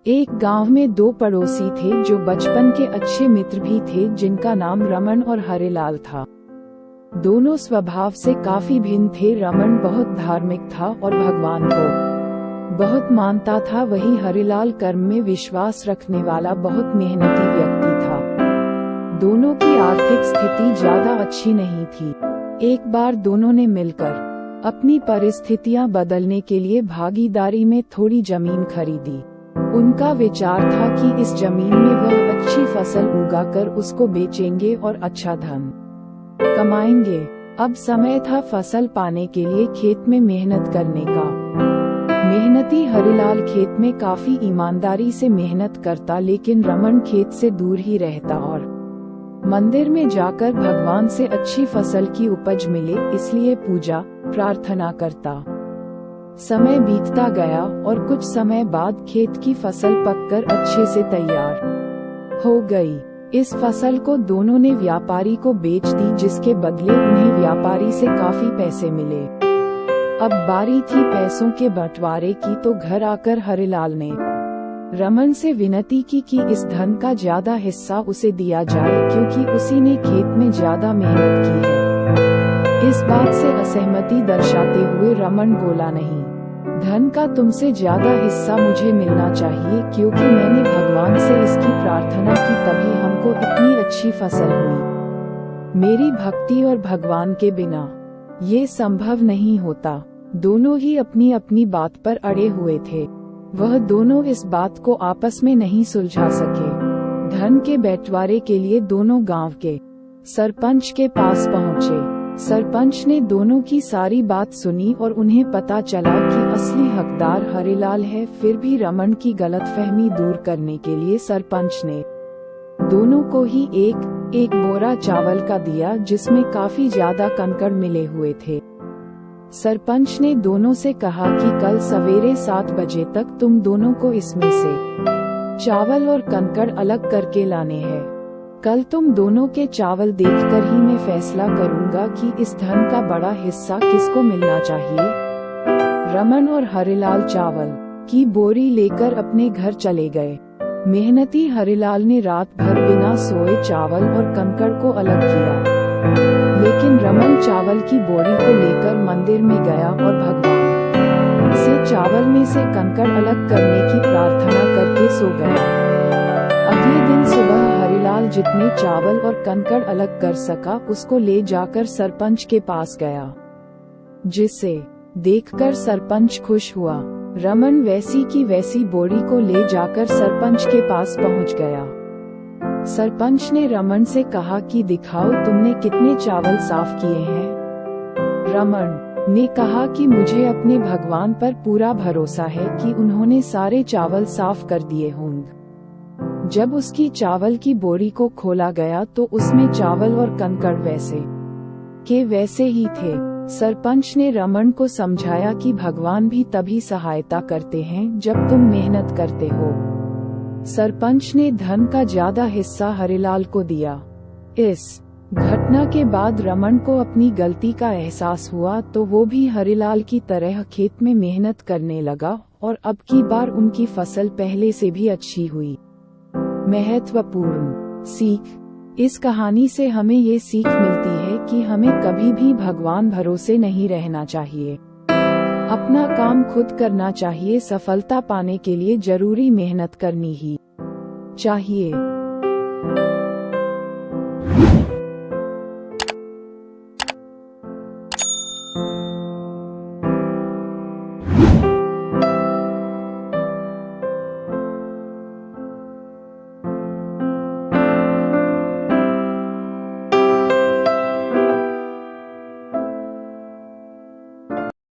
एक गांव में दो पड़ोसी थे जो बचपन के अच्छे मित्र भी थे, जिनका नाम रमन और हरिलाल था। दोनों स्वभाव से काफी भिन्न थे। रमन बहुत धार्मिक था और भगवान को बहुत मानता था, वहीं हरिलाल कर्म में विश्वास रखने वाला बहुत मेहनती व्यक्ति था। दोनों की आर्थिक स्थिति ज्यादा अच्छी नहीं थी। एक बार दोनों ने मिलकर अपनी परिस्थितियां बदलने के लिए भागीदारी में थोड़ी जमीन खरीदी। उनका विचार था कि इस जमीन में वह अच्छी फसल उगाकर उसको बेचेंगे और अच्छा धन कमाएंगे। अब समय था फसल पाने के लिए खेत में मेहनत करने का। मेहनती हरिलाल खेत में काफी ईमानदारी से मेहनत करता, लेकिन रमन खेत से दूर ही रहता और मंदिर में जाकर भगवान से अच्छी फसल की उपज मिले इसलिए पूजा प्रार्थना करता। समय बीतता गया और कुछ समय बाद खेत की फसल पककर अच्छे से तैयार हो गई। इस फसल को दोनों ने व्यापारी को बेच दी, जिसके बदले उन्हें व्यापारी से काफी पैसे मिले। अब बारी थी पैसों के बंटवारे की, तो घर आकर हरिलाल ने रमन से विनती की कि इस धन का ज्यादा हिस्सा उसे दिया जाए, क्योंकि उसी ने खेत में ज्यादा मेहनत की है। इस बात से असहमति दर्शाते हुए रमन बोला, नहीं, धन का तुमसे ज्यादा हिस्सा मुझे मिलना चाहिए, क्योंकि मैंने भगवान से इसकी प्रार्थना की, तभी हमको इतनी अच्छी फसल हुई। मेरी भक्ति और भगवान के बिना ये संभव नहीं होता। दोनों ही अपनी अपनी बात पर अड़े हुए थे। वह दोनों इस बात को आपस में नहीं सुलझा सके। धन के बंटवारे के लिए दोनों गांव के सरपंच के पास पहुँचे। सरपंच ने दोनों की सारी बात सुनी और उन्हें पता चला कि असली हकदार हरिलाल है। फिर भी रमन की गलतफहमी दूर करने के लिए सरपंच ने दोनों को ही एक बोरा चावल का दिया, जिसमें काफी ज्यादा कंकड़ मिले हुए थे। सरपंच ने दोनों से कहा कि कल सवेरे 7 बजे तक तुम दोनों को इसमें से चावल और कंकड़ अलग करके लाने हैं। कल तुम दोनों के चावल देखकर ही मैं फैसला करूंगा कि इस धन का बड़ा हिस्सा किसको मिलना चाहिए। रमन और हरिलाल चावल की बोरी लेकर अपने घर चले गए। मेहनती हरिलाल ने रात भर बिना सोए चावल और कंकड़ को अलग किया, लेकिन रमन चावल की बोरी को लेकर मंदिर में गया और भगवान से चावल में से कंकड़ अलग करने की प्रार्थना करके सो गया। अगले दिन सुबह हरिलाल जितने चावल और कंकड़ अलग कर सका उसको ले जाकर सरपंच के पास गया, जिसे देखकर सरपंच खुश हुआ। रमन वैसी की वैसी बोरी को ले जाकर सरपंच के पास पहुंच गया। सरपंच ने रमन से कहा कि दिखाओ तुमने कितने चावल साफ किए हैं। रमन ने कहा कि मुझे अपने भगवान पर पूरा भरोसा है कि उन्होंने सारे चावल साफ कर दिए होंगे। जब उसकी चावल की बोरी को खोला गया तो उसमें चावल और कंकड़ वैसे के वैसे ही थे। सरपंच ने रमन को समझाया कि भगवान भी तभी सहायता करते हैं जब तुम मेहनत करते हो। सरपंच ने धन का ज्यादा हिस्सा हरिलाल को दिया। इस घटना के बाद रमन को अपनी गलती का एहसास हुआ, तो वो भी हरिलाल की तरह खेत में मेहनत करने लगा और अब की बार उनकी फसल पहले से भी अच्छी हुई। महत्वपूर्ण सीख। इस कहानी से हमें ये सीख मिलती है कि हमें कभी भी भगवान भरोसे नहीं रहना चाहिए। अपना काम खुद करना चाहिए। सफलता पाने के लिए जरूरी मेहनत करनी ही चाहिए।